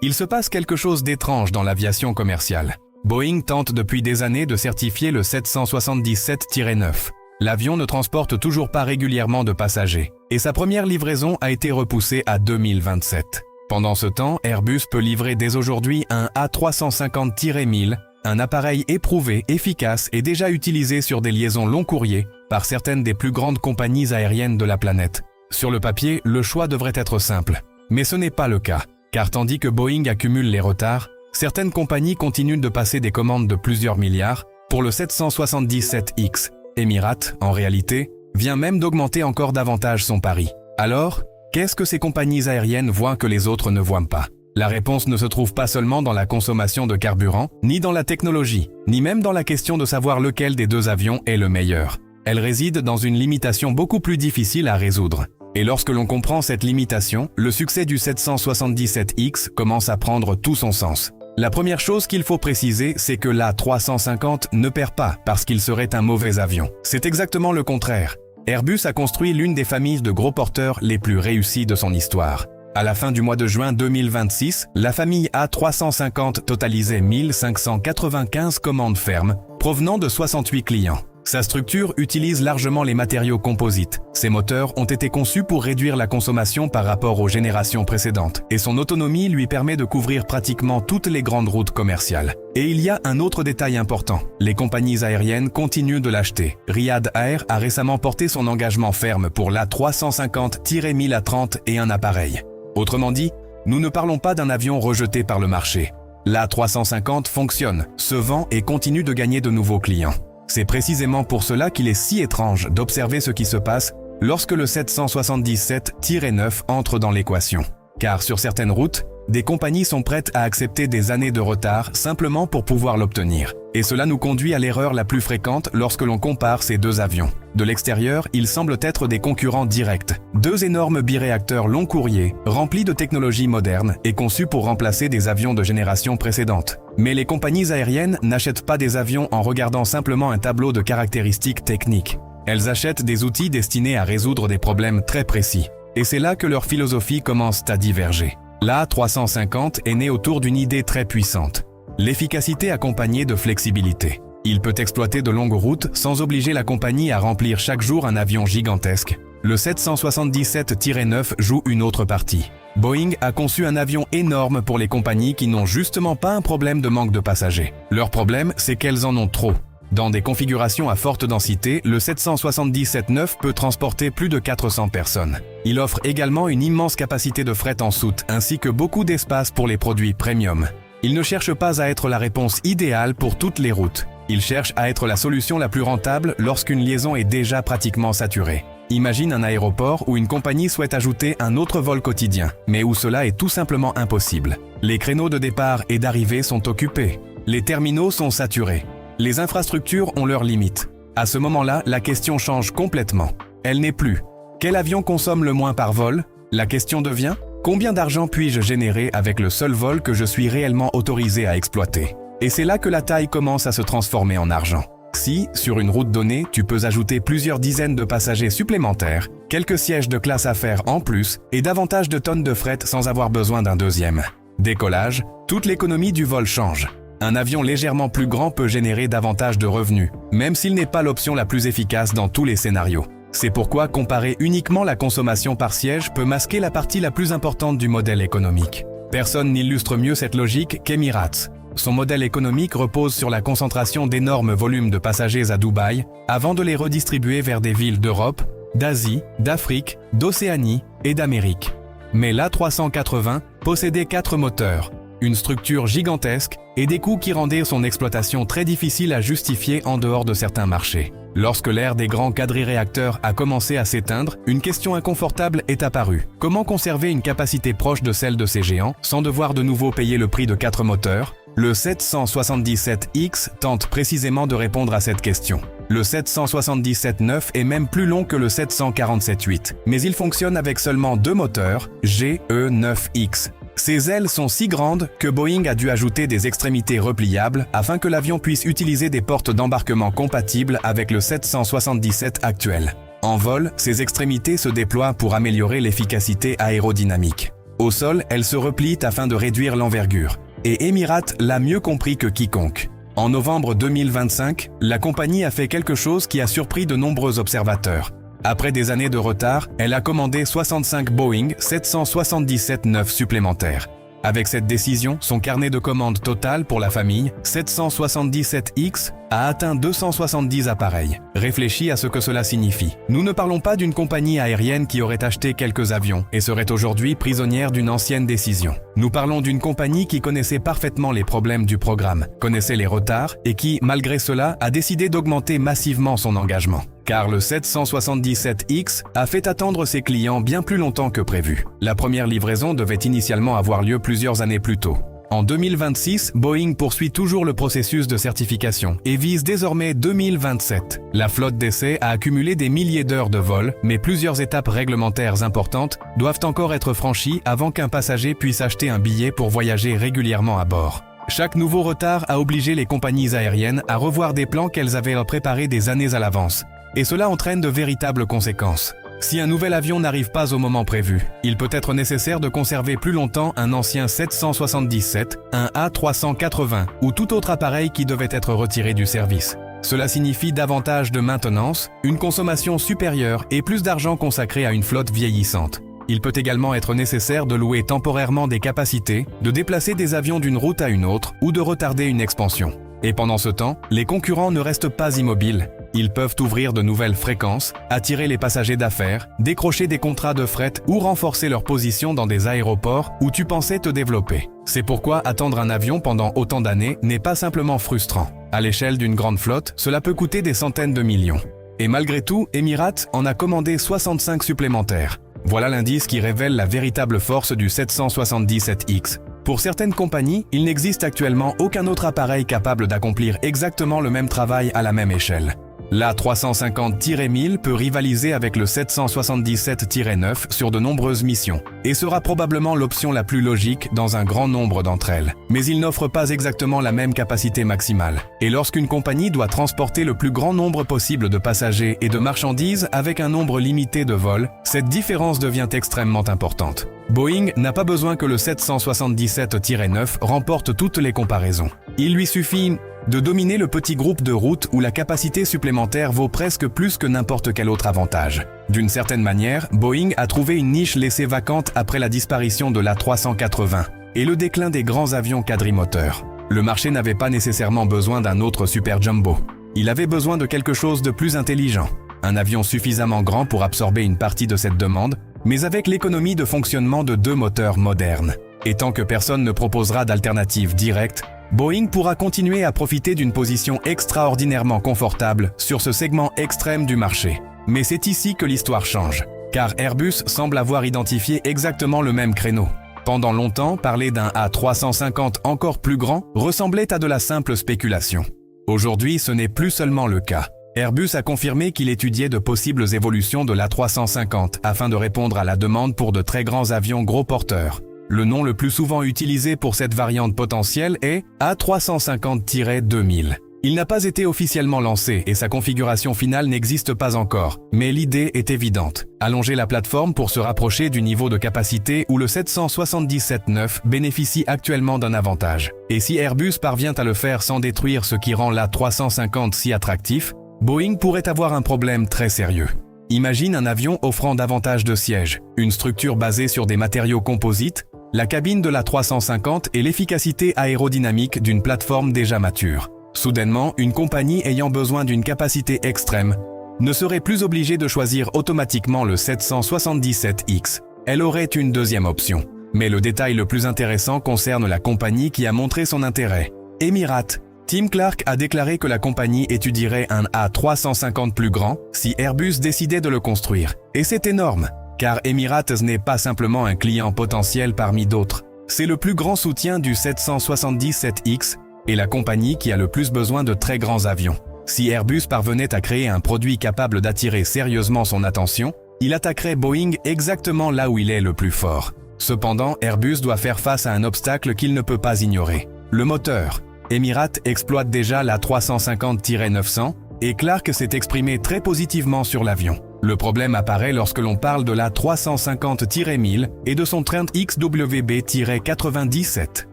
Il se passe quelque chose d'étrange dans l'aviation commerciale. Boeing tente depuis des années de certifier le 777-9. L'avion ne transporte toujours pas régulièrement de passagers, et sa première livraison a été repoussée à 2027. Pendant ce temps, Airbus peut livrer dès aujourd'hui un A350-1000, un appareil éprouvé, efficace et déjà utilisé sur des liaisons long courrier par certaines des plus grandes compagnies aériennes de la planète. Sur le papier, le choix devrait être simple. Mais ce n'est pas le cas, car tandis que Boeing accumule les retards, certaines compagnies continuent de passer des commandes de plusieurs milliards pour le 777X. Emirates, en réalité, vient même d'augmenter encore davantage son pari. Alors, qu'est-ce que ces compagnies aériennes voient que les autres ne voient pas? La réponse ne se trouve pas seulement dans la consommation de carburant, ni dans la technologie, ni même dans la question de savoir lequel des deux avions est le meilleur. Elle réside dans une limitation beaucoup plus difficile à résoudre. Et lorsque l'on comprend cette limitation, le succès du 777X commence à prendre tout son sens. La première chose qu'il faut préciser, c'est que l'A350 ne perd pas parce qu'il serait un mauvais avion. C'est exactement le contraire. Airbus a construit l'une des familles de gros porteurs les plus réussies de son histoire. À la fin du mois de juin 2026, la famille A350 totalisait 1595 commandes fermes, provenant de 68 clients. Sa structure utilise largement les matériaux composites. Ses moteurs ont été conçus pour réduire la consommation par rapport aux générations précédentes, et son autonomie lui permet de couvrir pratiquement toutes les grandes routes commerciales. Et il y a un autre détail important. Les compagnies aériennes continuent de l'acheter. Riyad Air a récemment porté son engagement ferme pour l'A350-1000 à 30 et un appareil. Autrement dit, nous ne parlons pas d'un avion rejeté par le marché. L'A350 fonctionne, se vend et continue de gagner de nouveaux clients. C'est précisément pour cela qu'il est si étrange d'observer ce qui se passe lorsque le 777-9 entre dans l'équation. Car sur certaines routes, des compagnies sont prêtes à accepter des années de retard simplement pour pouvoir l'obtenir. Et cela nous conduit à l'erreur la plus fréquente lorsque l'on compare ces deux avions. De l'extérieur, ils semblent être des concurrents directs. Deux énormes biréacteurs long courrier, remplis de technologies modernes et conçus pour remplacer des avions de génération précédente. Mais les compagnies aériennes n'achètent pas des avions en regardant simplement un tableau de caractéristiques techniques. Elles achètent des outils destinés à résoudre des problèmes très précis. Et c'est là que leur philosophie commence à diverger. L'A350 est né autour d'une idée très puissante. L'efficacité accompagnée de flexibilité. Il peut exploiter de longues routes sans obliger la compagnie à remplir chaque jour un avion gigantesque. Le 777-9 joue une autre partie. Boeing a conçu un avion énorme pour les compagnies qui n'ont justement pas un problème de manque de passagers. Leur problème, c'est qu'elles en ont trop. Dans des configurations à forte densité, le 777-9 peut transporter plus de 400 personnes. Il offre également une immense capacité de fret en soute, ainsi que beaucoup d'espace pour les produits premium. Il ne cherche pas à être la réponse idéale pour toutes les routes. Il cherche à être la solution la plus rentable lorsqu'une liaison est déjà pratiquement saturée. Imagine un aéroport où une compagnie souhaite ajouter un autre vol quotidien, mais où cela est tout simplement impossible. Les créneaux de départ et d'arrivée sont occupés. Les terminaux sont saturés. Les infrastructures ont leurs limites. À ce moment-là, la question change complètement. Elle n'est plus « Quel avion consomme le moins par vol ?» La question devient « Combien d'argent puis-je générer avec le seul vol que je suis réellement autorisé à exploiter ?» Et c'est là que la taille commence à se transformer en argent. Si, sur une route donnée, tu peux ajouter plusieurs dizaines de passagers supplémentaires, quelques sièges de classe affaires en plus et davantage de tonnes de fret sans avoir besoin d'un deuxième. Décollage, toute l'économie du vol change. Un avion légèrement plus grand peut générer davantage de revenus, même s'il n'est pas l'option la plus efficace dans tous les scénarios. C'est pourquoi comparer uniquement la consommation par siège peut masquer la partie la plus importante du modèle économique. Personne n'illustre mieux cette logique qu'Emirates. Son modèle économique repose sur la concentration d'énormes volumes de passagers à Dubaï avant de les redistribuer vers des villes d'Europe, d'Asie, d'Afrique, d'Océanie et d'Amérique. Mais l'A380 possédait 4 moteurs, une structure gigantesque et des coûts qui rendaient son exploitation très difficile à justifier en dehors de certains marchés. Lorsque l'ère des grands quadriréacteurs a commencé à s'éteindre, une question inconfortable est apparue. Comment conserver une capacité proche de celle de ces géants sans devoir de nouveau payer le prix de 4 moteurs? Le 777X tente précisément de répondre à cette question. Le 777-9 est même plus long que le 747-8, mais il fonctionne avec seulement 2 moteurs, GE9X. Ces ailes sont si grandes que Boeing a dû ajouter des extrémités repliables afin que l'avion puisse utiliser des portes d'embarquement compatibles avec le 777 actuel. En vol, ces extrémités se déploient pour améliorer l'efficacité aérodynamique. Au sol, elle se replie afin de réduire l'envergure. Et Emirates l'a mieux compris que quiconque. En novembre 2025, la compagnie a fait quelque chose qui a surpris de nombreux observateurs. Après des années de retard, elle a commandé 65 Boeing 777-9 supplémentaires. Avec cette décision, son carnet de commandes total pour la famille 777X a atteint 270 appareils. Réfléchis à ce que cela signifie. Nous ne parlons pas d'une compagnie aérienne qui aurait acheté quelques avions et serait aujourd'hui prisonnière d'une ancienne décision. Nous parlons d'une compagnie qui connaissait parfaitement les problèmes du programme, connaissait les retards et qui, malgré cela, a décidé d'augmenter massivement son engagement. Car le 777X a fait attendre ses clients bien plus longtemps que prévu. La première livraison devait initialement avoir lieu plusieurs années plus tôt. En 2026, Boeing poursuit toujours le processus de certification et vise désormais 2027. La flotte d'essai a accumulé des milliers d'heures de vol, mais plusieurs étapes réglementaires importantes doivent encore être franchies avant qu'un passager puisse acheter un billet pour voyager régulièrement à bord. Chaque nouveau retard a obligé les compagnies aériennes à revoir des plans qu'elles avaient préparés des années à l'avance. Et cela entraîne de véritables conséquences. Si un nouvel avion n'arrive pas au moment prévu, il peut être nécessaire de conserver plus longtemps un ancien 777, un A380 ou tout autre appareil qui devait être retiré du service. Cela signifie davantage de maintenance, une consommation supérieure et plus d'argent consacré à une flotte vieillissante. Il peut également être nécessaire de louer temporairement des capacités, de déplacer des avions d'une route à une autre ou de retarder une expansion. Et pendant ce temps, les concurrents ne restent pas immobiles. Ils peuvent ouvrir de nouvelles fréquences, attirer les passagers d'affaires, décrocher des contrats de fret ou renforcer leur position dans des aéroports où tu pensais te développer. C'est pourquoi attendre un avion pendant autant d'années n'est pas simplement frustrant. À l'échelle d'une grande flotte, cela peut coûter des centaines de millions. Et malgré tout, Emirates en a commandé 65 supplémentaires. Voilà l'indice qui révèle la véritable force du 777X. Pour certaines compagnies, il n'existe actuellement aucun autre appareil capable d'accomplir exactement le même travail à la même échelle. L'A350-1000 peut rivaliser avec le 777-9 sur de nombreuses missions et sera probablement l'option la plus logique dans un grand nombre d'entre elles. Mais il n'offre pas exactement la même capacité maximale. Et lorsqu'une compagnie doit transporter le plus grand nombre possible de passagers et de marchandises avec un nombre limité de vols, cette différence devient extrêmement importante. Boeing n'a pas besoin que le 777-9 remporte toutes les comparaisons. Il lui suffit de dominer le petit groupe de routes où la capacité supplémentaire vaut presque plus que n'importe quel autre avantage. D'une certaine manière, Boeing a trouvé une niche laissée vacante après la disparition de l'A380 et le déclin des grands avions quadrimoteurs. Le marché n'avait pas nécessairement besoin d'un autre super jumbo. Il avait besoin de quelque chose de plus intelligent. Un avion suffisamment grand pour absorber une partie de cette demande, mais avec l'économie de fonctionnement de 2 moteurs modernes. Et tant que personne ne proposera d'alternative directe, Boeing pourra continuer à profiter d'une position extraordinairement confortable sur ce segment extrême du marché. Mais c'est ici que l'histoire change, car Airbus semble avoir identifié exactement le même créneau. Pendant longtemps, parler d'un A350 encore plus grand ressemblait à de la simple spéculation. Aujourd'hui, ce n'est plus seulement le cas. Airbus a confirmé qu'il étudiait de possibles évolutions de l'A350 afin de répondre à la demande pour de très grands avions gros porteurs. Le nom le plus souvent utilisé pour cette variante potentielle est A350-2000. Il n'a pas été officiellement lancé et sa configuration finale n'existe pas encore, mais l'idée est évidente. Allonger la plateforme pour se rapprocher du niveau de capacité où le 777-9 bénéficie actuellement d'un avantage. Et si Airbus parvient à le faire sans détruire ce qui rend l'A350 si attractif, Boeing pourrait avoir un problème très sérieux. Imagine un avion offrant davantage de sièges, une structure basée sur des matériaux composites, la cabine de l'A350 et l'efficacité aérodynamique d'une plateforme déjà mature. Soudainement, une compagnie ayant besoin d'une capacité extrême ne serait plus obligée de choisir automatiquement le 777X. Elle aurait une deuxième option. Mais le détail le plus intéressant concerne la compagnie qui a montré son intérêt. Emirates. Tim Clark a déclaré que la compagnie étudierait un A350 plus grand si Airbus décidait de le construire. Et c'est énorme, car Emirates n'est pas simplement un client potentiel parmi d'autres. C'est le plus grand soutien du 777X et la compagnie qui a le plus besoin de très grands avions. Si Airbus parvenait à créer un produit capable d'attirer sérieusement son attention, il attaquerait Boeing exactement là où il est le plus fort. Cependant, Airbus doit faire face à un obstacle qu'il ne peut pas ignorer. Le moteur. Emirates exploite déjà la 350-900 et Clark s'est exprimé très positivement sur l'avion. Le problème apparaît lorsque l'on parle de la 350-1000 et de son Trent XWB-97.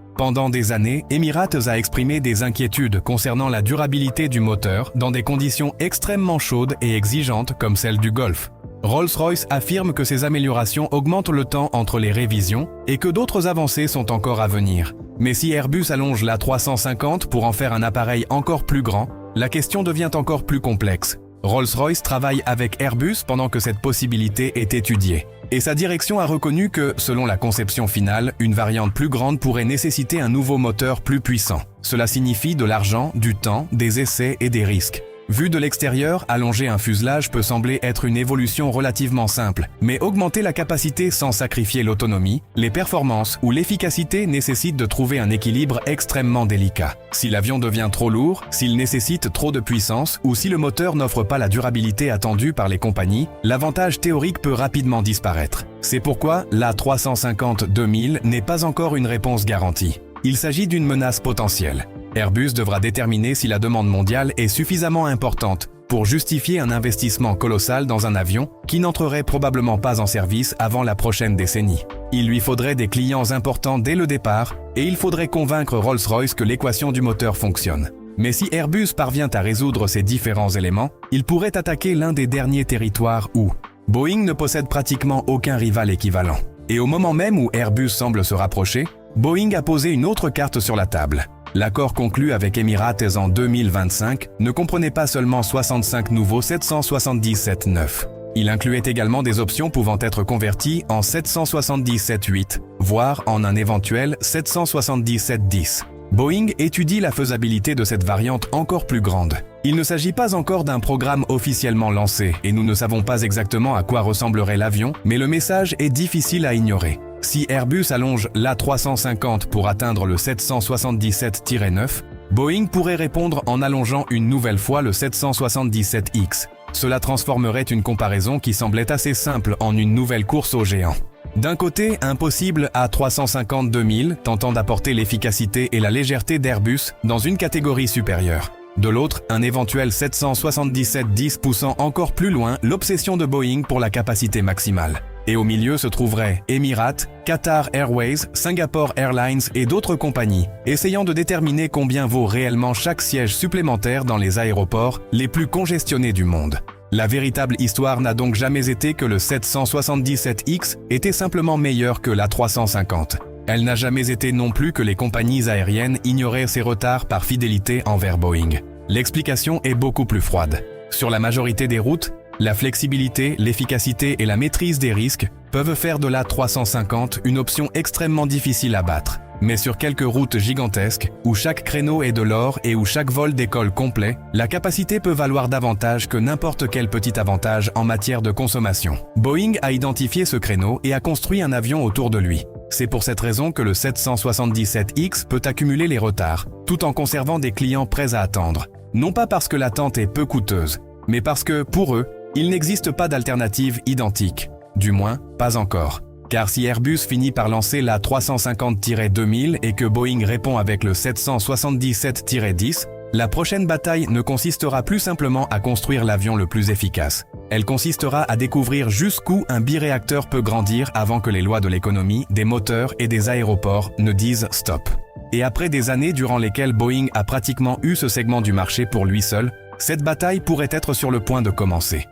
Pendant des années, Emirates a exprimé des inquiétudes concernant la durabilité du moteur dans des conditions extrêmement chaudes et exigeantes comme celles du Golfe. Rolls-Royce affirme que ces améliorations augmentent le temps entre les révisions et que d'autres avancées sont encore à venir. Mais si Airbus allonge la 350 pour en faire un appareil encore plus grand, la question devient encore plus complexe. Rolls-Royce travaille avec Airbus pendant que cette possibilité est étudiée. Et sa direction a reconnu que, selon la conception finale, une variante plus grande pourrait nécessiter un nouveau moteur plus puissant. Cela signifie de l'argent, du temps, des essais et des risques. Vu de l'extérieur, allonger un fuselage peut sembler être une évolution relativement simple, mais augmenter la capacité sans sacrifier l'autonomie, les performances ou l'efficacité nécessite de trouver un équilibre extrêmement délicat. Si l'avion devient trop lourd, s'il nécessite trop de puissance ou si le moteur n'offre pas la durabilité attendue par les compagnies, l'avantage théorique peut rapidement disparaître. C'est pourquoi la 350-2000 n'est pas encore une réponse garantie. Il s'agit d'une menace potentielle. Airbus devra déterminer si la demande mondiale est suffisamment importante pour justifier un investissement colossal dans un avion qui n'entrerait probablement pas en service avant la prochaine décennie. Il lui faudrait des clients importants dès le départ et il faudrait convaincre Rolls-Royce que l'équation du moteur fonctionne. Mais si Airbus parvient à résoudre ces différents éléments, il pourrait attaquer l'un des derniers territoires où Boeing ne possède pratiquement aucun rival équivalent. Et au moment même où Airbus semble se rapprocher, Boeing a posé une autre carte sur la table. L'accord conclu avec Emirates en 2025 ne comprenait pas seulement 65 nouveaux 777-9. Il incluait également des options pouvant être converties en 777-8, voire en un éventuel 777-10. Boeing étudie la faisabilité de cette variante encore plus grande. Il ne s'agit pas encore d'un programme officiellement lancé et nous ne savons pas exactement à quoi ressemblerait l'avion, mais le message est difficile à ignorer. Si Airbus allonge l'A350 pour atteindre le 777-9, Boeing pourrait répondre en allongeant une nouvelle fois le 777X. Cela transformerait une comparaison qui semblait assez simple en une nouvelle course aux géants. D'un côté, un possible A350-2000 tentant d'apporter l'efficacité et la légèreté d'Airbus dans une catégorie supérieure. De l'autre, un éventuel 777-10 poussant encore plus loin l'obsession de Boeing pour la capacité maximale. Et au milieu se trouveraient Emirates, Qatar Airways, Singapore Airlines et d'autres compagnies, essayant de déterminer combien vaut réellement chaque siège supplémentaire dans les aéroports les plus congestionnés du monde. La véritable histoire n'a donc jamais été que le 777X était simplement meilleur que la 350. Elle n'a jamais été non plus que les compagnies aériennes ignoraient ces retards par fidélité envers Boeing. L'explication est beaucoup plus froide. Sur la majorité des routes, la flexibilité, l'efficacité et la maîtrise des risques peuvent faire de la 350 une option extrêmement difficile à battre. Mais sur quelques routes gigantesques, où chaque créneau est de l'or et où chaque vol décolle complet, la capacité peut valoir davantage que n'importe quel petit avantage en matière de consommation. Boeing a identifié ce créneau et a construit un avion autour de lui. C'est pour cette raison que le 777X peut accumuler les retards, tout en conservant des clients prêts à attendre. Non pas parce que l'attente est peu coûteuse, mais parce que, pour eux, il n'existe pas d'alternative identique. Du moins, pas encore. Car si Airbus finit par lancer la 350-2000 et que Boeing répond avec le 777-10, la prochaine bataille ne consistera plus simplement à construire l'avion le plus efficace. Elle consistera à découvrir jusqu'où un biréacteur peut grandir avant que les lois de l'économie, des moteurs et des aéroports ne disent stop. Et après des années durant lesquelles Boeing a pratiquement eu ce segment du marché pour lui seul, cette bataille pourrait être sur le point de commencer.